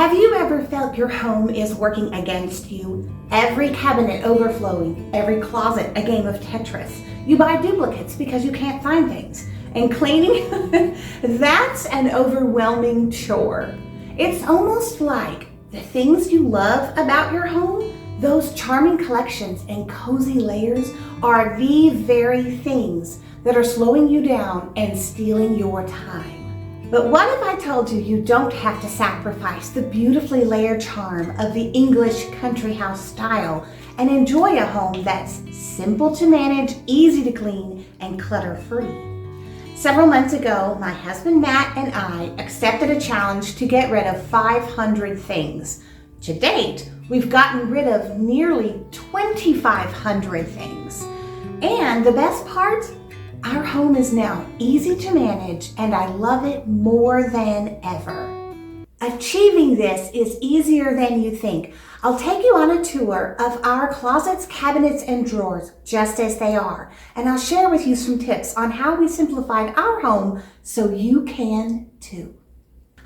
Have you ever felt your home is working against you? Every cabinet overflowing, every closet a game of Tetris. You buy duplicates because you can't find things. And cleaning, that's an overwhelming chore. It's almost like the things you love about your home, those charming collections and cozy layers, are the very things that are slowing you down and stealing your time. But what if I told you you don't have to sacrifice the beautifully layered charm of the English country house style and enjoy a home that's simple to manage, easy to clean, and clutter-free? Several months ago, my husband Matt and I accepted a challenge to get rid of 500 things. To date, we've gotten rid of nearly 2,500 things. And the best part? Our home is now easy to manage and I love it more than ever. Achieving this is easier than you think. I'll take you on a tour of our closets, cabinets, and drawers just as they are. And I'll share with you some tips on how we simplified our home so you can too.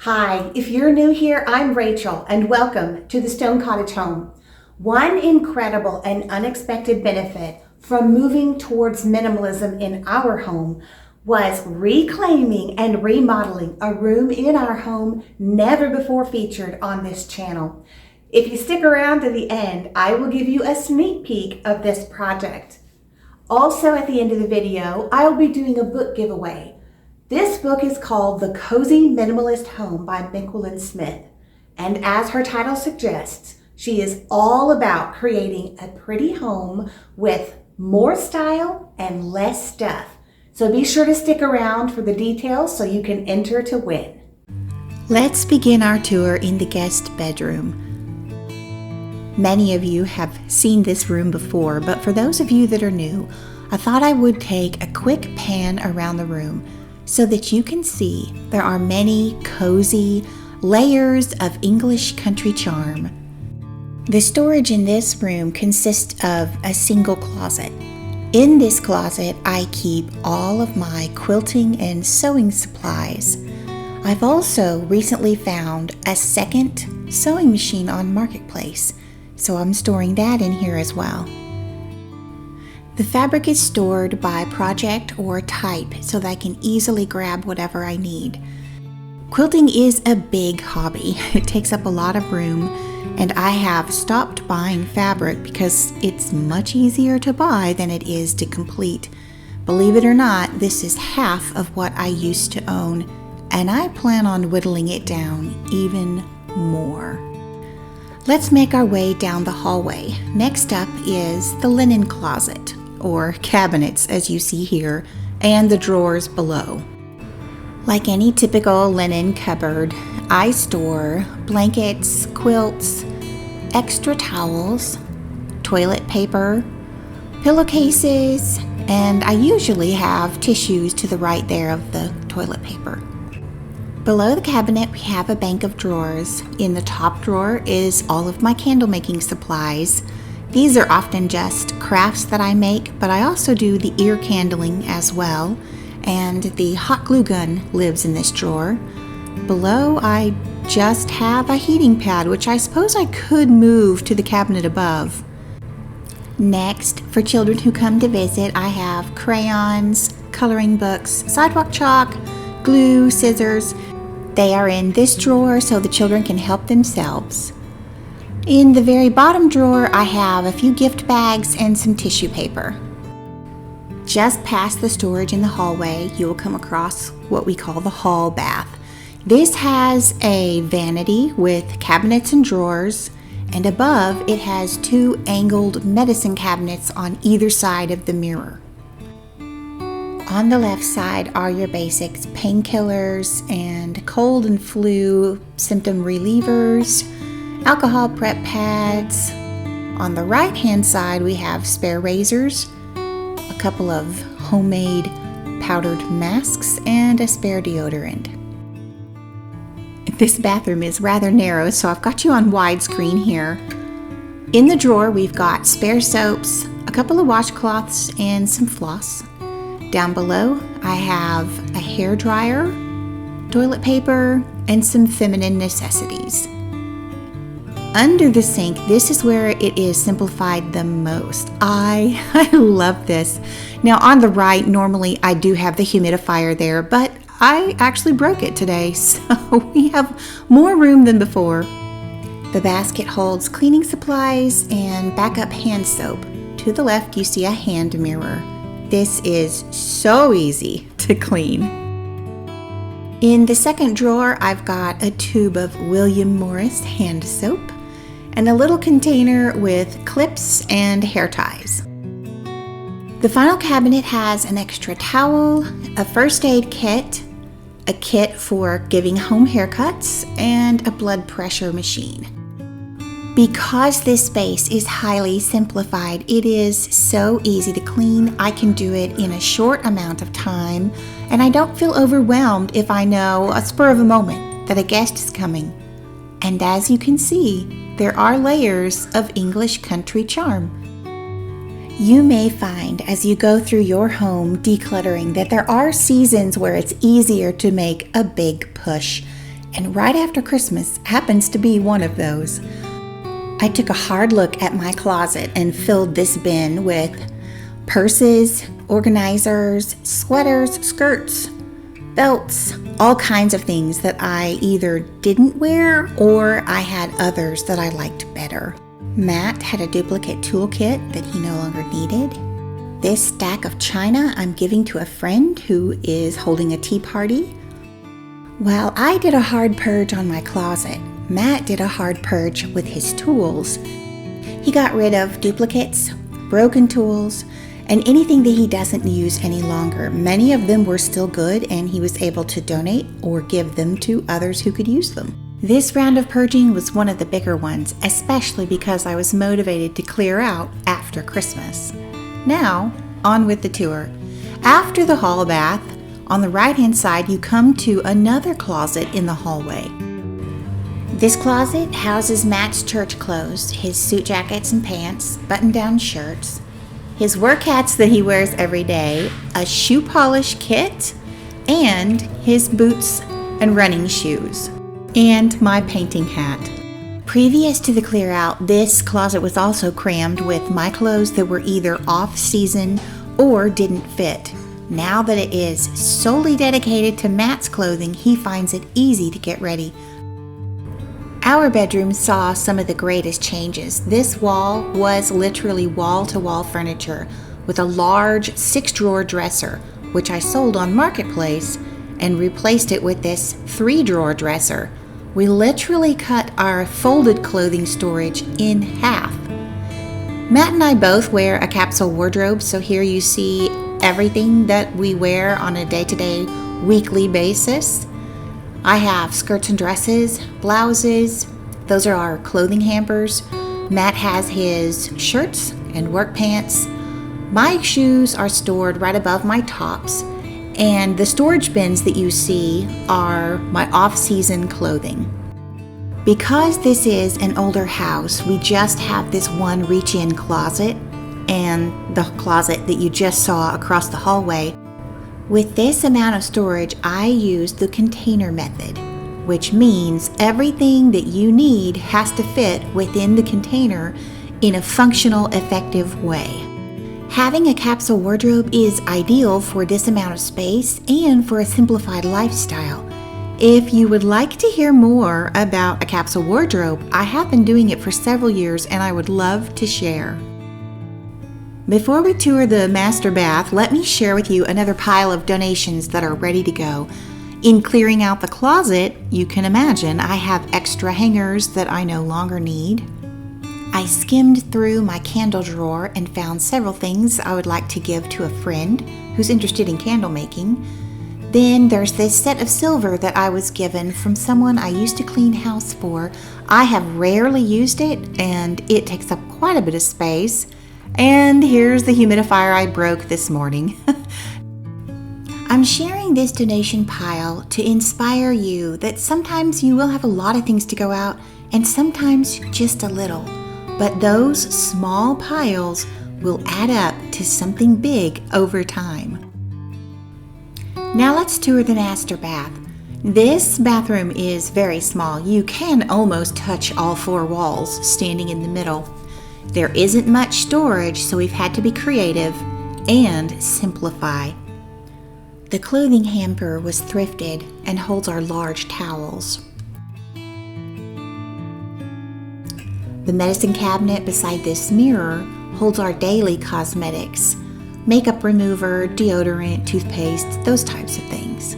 Hi, if you're new here, I'm Rachel and welcome to the Stone Cottage home. One incredible and unexpected benefit from moving towards minimalism in our home was reclaiming and remodeling a room in our home never before featured on this channel. If you stick around to the end, I will give you a sneak peek of this project. Also at the end of the video, I will be doing a book giveaway. This book is called The Cozy Minimalist Home by Mickwell & Smith. And as her title suggests, she is all about creating a pretty home with more style and less stuff. So be sure to stick around for the details so you can enter to win. Let's begin our tour in the guest bedroom. Many of you have seen this room before, but for those of you that are new, I thought I would take a quick pan around the room so that you can see there are many cozy layers of English country charm. The storage in this room consists of a single closet. In this closet, I keep all of my quilting and sewing supplies. I've also recently found a second sewing machine on Marketplace, so I'm storing that in here as well. The fabric is stored by project or type so that I can easily grab whatever I need. Quilting is a big hobby. It takes up a lot of room, and I have stopped buying fabric because it's much easier to buy than it is to complete. Believe it or not, this is half of what I used to own, and I plan on whittling it down even more. Let's make our way down the hallway. Next up is the linen closet, or cabinets as you see here, and the drawers below. Like any typical linen cupboard, I store blankets, quilts, extra towels, toilet paper, pillowcases, and I usually have tissues to the right there of the toilet paper. Below the cabinet, we have a bank of drawers. In the top drawer is all of my candle making supplies. These are often just crafts that I make, but I also do the ear candling as well. And the hot glue gun lives in this drawer. Below, I just have a heating pad, which I suppose I could move to the cabinet above. Next, for children who come to visit, I have crayons, coloring books, sidewalk chalk, glue, scissors. They are in this drawer so the children can help themselves. In the very bottom drawer, I have a few gift bags and some tissue paper. Just past the storage in the hallway, you will come across what we call the hall bath. This has a vanity with cabinets and drawers, and above it has two angled medicine cabinets on either side of the mirror. On the left side are your basics, painkillers and cold and flu symptom relievers, alcohol prep pads. On the right hand side we have spare razors, a couple of homemade powdered masks, and a spare deodorant. This bathroom is rather narrow, so I've got you on widescreen here. In the drawer, we've got spare soaps, a couple of washcloths, and some floss. Down below, I have a hair dryer, toilet paper, and some feminine necessities. under the sink, this is where it is simplified the most. I love this. Now on the right, normally I do have the humidifier there, but I actually broke it today, so we have more room than before. The basket holds cleaning supplies and backup hand soap. To the left, you see a hand mirror. This is so easy to clean. In the second drawer, I've got a tube of William Morris hand soap and a little container with clips and hair ties. The final cabinet has an extra towel, a first aid kit, a kit for giving home haircuts, and a blood pressure machine. Because this space is highly simplified, it is so easy to clean. I can do it in a short amount of time, and I don't feel overwhelmed if I know a spur of a moment that a guest is coming. And as you can see, there are layers of English country charm. You may find as you go through your home decluttering that there are seasons where it's easier to make a big push, and right after Christmas happens to be one of those. I took a hard look at my closet and filled this bin with purses, organizers, sweaters, skirts, belts, all kinds of things that I either didn't wear or I had others that I liked better. Matt had a duplicate toolkit that he no longer needed. This stack of china I'm giving to a friend who is holding a tea party. While I did a hard purge on my closet, Matt did a hard purge with his tools. He got rid of duplicates, broken tools, and anything that he doesn't use any longer. Many of them were still good, and he was able to donate or give them to others who could use them. This round of purging was one of the bigger ones, especially because I was motivated to clear out after Christmas. Now, on with the tour. After the hall bath, on the right-hand side, you come to another closet in the hallway. This closet houses Matt's church clothes, his suit jackets and pants, button-down shirts, his work hats that he wears every day, a shoe polish kit, and his boots and running shoes, and my painting hat. Previous to the clear out, this closet was also crammed with my clothes that were either off-season or didn't fit. Now that it is solely dedicated to Matt's clothing, he finds it easy to get ready. Our bedroom saw some of the greatest changes. This wall was literally wall-to-wall furniture with a large 6-drawer dresser, which I sold on Marketplace and replaced it with this 3-drawer dresser. We literally cut our folded clothing storage in half. Matt and I both wear a capsule wardrobe, so here you see everything that we wear on a day-to-day, weekly basis. I have skirts and dresses, blouses, those are our clothing hampers. Matt has his shirts and work pants. My shoes are stored right above my tops, and the storage bins that you see are my off-season clothing. Because this is an older house, we just have this one reach-in closet and the closet that you just saw across the hallway. With this amount of storage, I use the container method, which means everything that you need has to fit within the container in a functional, effective way. Having a capsule wardrobe is ideal for this amount of space and for a simplified lifestyle. If you would like to hear more about a capsule wardrobe, I have been doing it for several years and I would love to share. Before we tour the master bath, let me share with you another pile of donations that are ready to go. In clearing out the closet, you can imagine I have extra hangers that I no longer need. I skimmed through my candle drawer and found several things I would like to give to a friend who's interested in candle making. Then there's this set of silver that I was given from someone I used to clean house for. I have rarely used it and it takes up quite a bit of space. And here's the humidifier I broke this morning. I'm sharing this donation pile to inspire you that sometimes you will have a lot of things to go out and sometimes just a little. But those small piles will add up to something big over time. Now let's tour the master bath. This bathroom is very small. You can almost touch all 4 walls standing in the middle. There isn't much storage, so we've had to be creative and simplify. The clothing hamper was thrifted and holds our large towels. The medicine cabinet beside this mirror holds our daily cosmetics, makeup remover, deodorant, toothpaste, those types of things.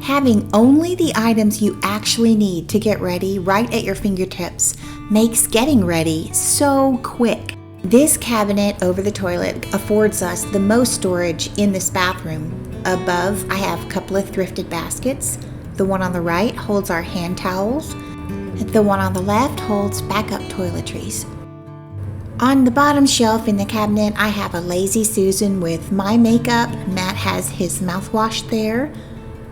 Having only the items you actually need to get ready right at your fingertips makes getting ready so quick. This cabinet over the toilet affords us the most storage in this bathroom. Above, I have a couple of thrifted baskets. The one on the right holds our hand towels. The one on the left holds backup toiletries. On the bottom shelf in the cabinet, I have a Lazy Susan with my makeup. Matt has his mouthwash there.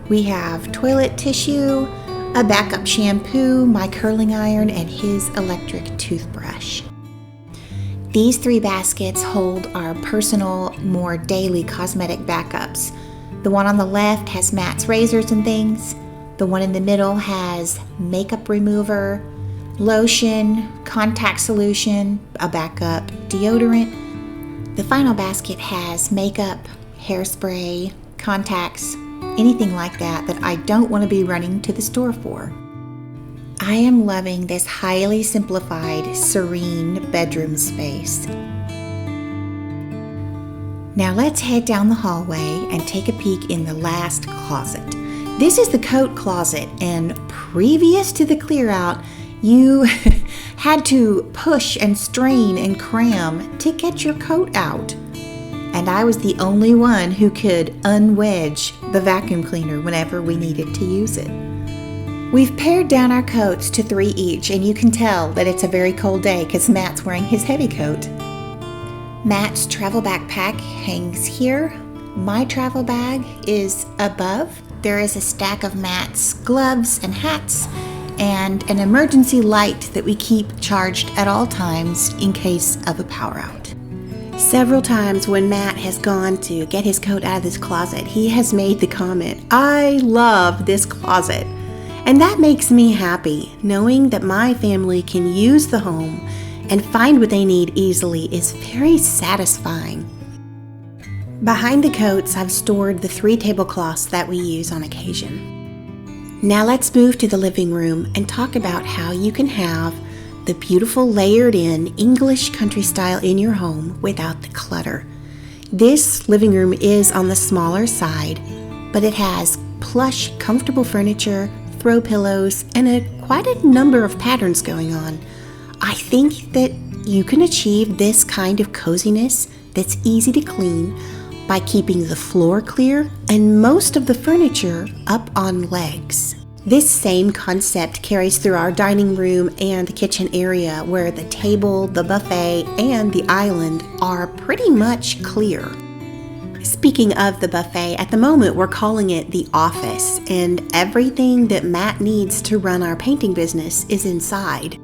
We have toilet tissue, a backup shampoo, my curling iron, and his electric toothbrush. These 3 baskets hold our personal, more daily cosmetic backups. The one on the left has Matt's razors and things. The one in the middle has makeup remover, lotion, contact solution, a backup deodorant. The final basket has makeup, hairspray, contacts, anything like that I don't want to be running to the store for. I am loving this highly simplified, serene bedroom space. Now let's head down the hallway and take a peek in the last closet. This is the coat closet, and previous to the clear out, you had to push and strain and cram to get your coat out. And I was the only one who could unwedge the vacuum cleaner whenever we needed to use it. We've pared down our coats to 3 each, and you can tell that it's a very cold day because Matt's wearing his heavy coat. Matt's travel backpack hangs here. My travel bag is above. There is a stack of Matt's gloves and hats and an emergency light that we keep charged at all times in case of a power out. Several times when Matt has gone to get his coat out of this closet, he has made the comment, "I love this closet." And that makes me happy. Knowing that my family can use the home and find what they need easily is very satisfying. Behind the coats, I've stored the 3 tablecloths that we use on occasion. Now let's move to the living room and talk about how you can have the beautiful layered in English country style in your home without the clutter. This living room is on the smaller side, but it has plush, comfortable furniture, throw pillows, and quite a number of patterns going on. I think that you can achieve this kind of coziness that's easy to clean by keeping the floor clear and most of the furniture up on legs. This same concept carries through our dining room and the kitchen area, where the table, the buffet, and the island are pretty much clear. Speaking of the buffet, at the moment we're calling it the office, and everything that Matt needs to run our painting business is inside.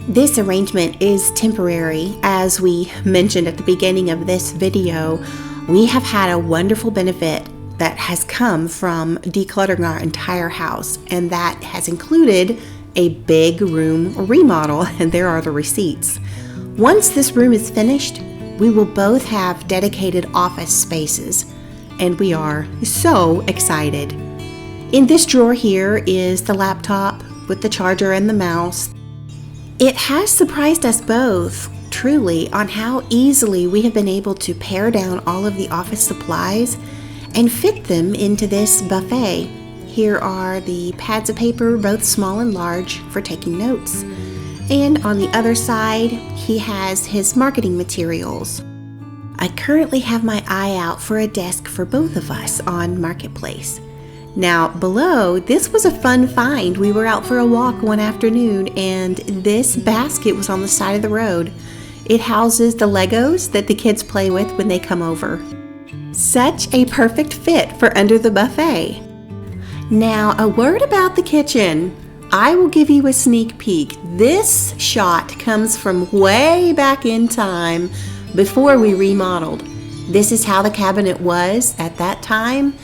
This arrangement is temporary. As we mentioned at the beginning of this video, we have had a wonderful benefit that has come from decluttering our entire house, and that has included a big room remodel, and there are the receipts. Once this room is finished, we will both have dedicated office spaces, and we are so excited. In this drawer here is the laptop with the charger and the mouse. It has surprised us both, truly, on how easily we have been able to pare down all of the office supplies and fit them into this buffet. Here are the pads of paper, both small and large, for taking notes. And on the other side, he has his marketing materials. I currently have my eye out for a desk for both of us on Marketplace. Now below, this was a fun find. We were out for a walk one afternoon, and this basket was on the side of the road. It houses the Legos that the kids play with when they come over. Such a perfect fit for under the buffet. Now, a word about the kitchen. I will give you a sneak peek. This shot comes from way back in time before we remodeled. This is how the cabinet was at that time.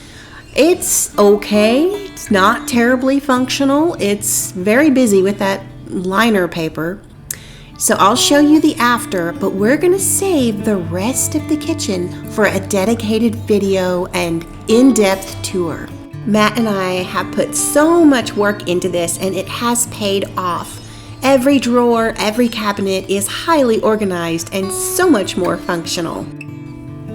It's okay. It's not terribly functional. It's very busy with that liner paper. So I'll show you the after, but we're going to save the rest of the kitchen for a dedicated video and in-depth tour. Matt and I have put so much work into this, and it has paid off. Every drawer, every cabinet is highly organized and so much more functional.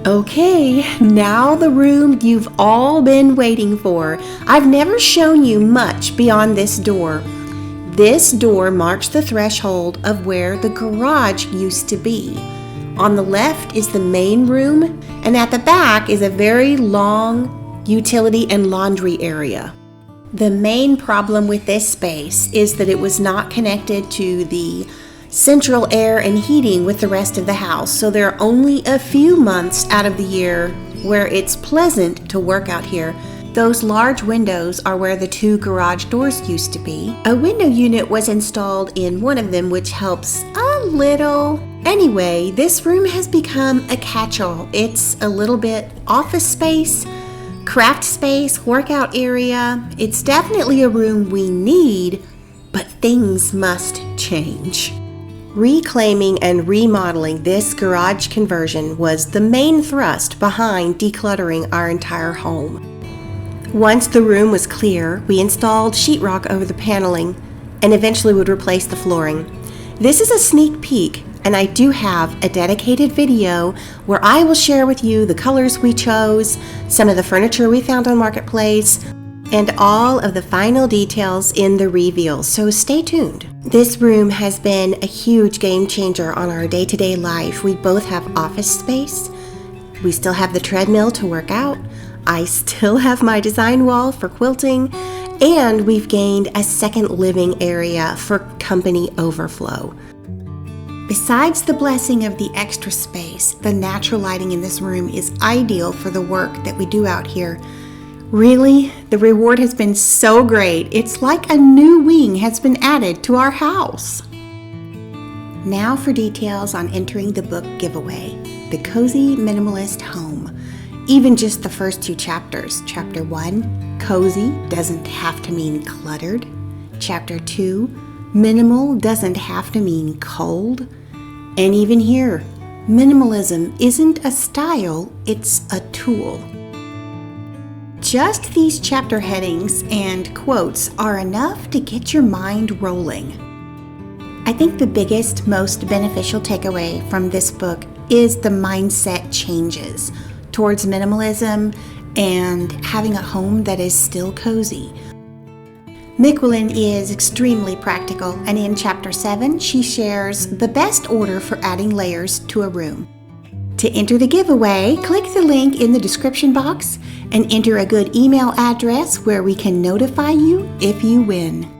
Okay, now the room you've all been waiting for. I've never shown you much beyond this door. This door marks the threshold of where the garage used to be. On the left is the main room, and at the back is a very long utility and laundry area. The main problem with this space is that it was not connected to the central air and heating with the rest of the house, so there are only a few months out of the year where it's pleasant to work out here. Those large windows are where the 2 garage doors used to be. A window unit was installed in one of them, which helps a little. Anyway, this room has become a catch-all. It's a little bit office space, craft space, workout area. It's definitely a room we need, but things must change. Reclaiming and remodeling this garage conversion was the main thrust behind decluttering our entire home. Once the room was clear, we installed sheetrock over the paneling and eventually would replace the flooring. This is a sneak peek, and I do have a dedicated video where I will share with you the colors we chose, some of the furniture we found on Marketplace, and all of the final details in the reveal, so stay tuned. This room has been a huge game changer on our day-to-day life. We both have office space. We still have the treadmill to work out. I still have my design wall for quilting, and we've gained a second living area for company overflow. Besides the blessing of the extra space, the natural lighting in this room is ideal for the work that we do out here. Really, the reward has been so great. It's like a new wing has been added to our house. Now for details on entering the book giveaway, The Cozy Minimalist Home. Even just the first 2 chapters. Chapter 1, Cozy doesn't have to mean cluttered. Chapter 2, Minimal doesn't have to mean cold. And even here, minimalism isn't a style, it's a tool. Just these chapter headings and quotes are enough to get your mind rolling. I think the biggest, most beneficial takeaway from this book is the mindset changes towards minimalism and having a home that is still cozy. Mickwillen is extremely practical, and in Chapter 7, she shares the best order for adding layers to a room. To enter the giveaway, click the link in the description box and enter a good email address where we can notify you if you win.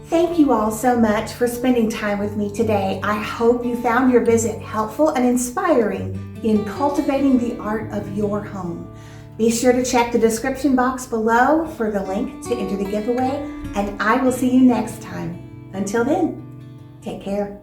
Thank you all so much for spending time with me today. I hope you found your visit helpful and inspiring in cultivating the art of your home. Be sure to check the description box below for the link to enter the giveaway, and I will see you next time. Until then, take care.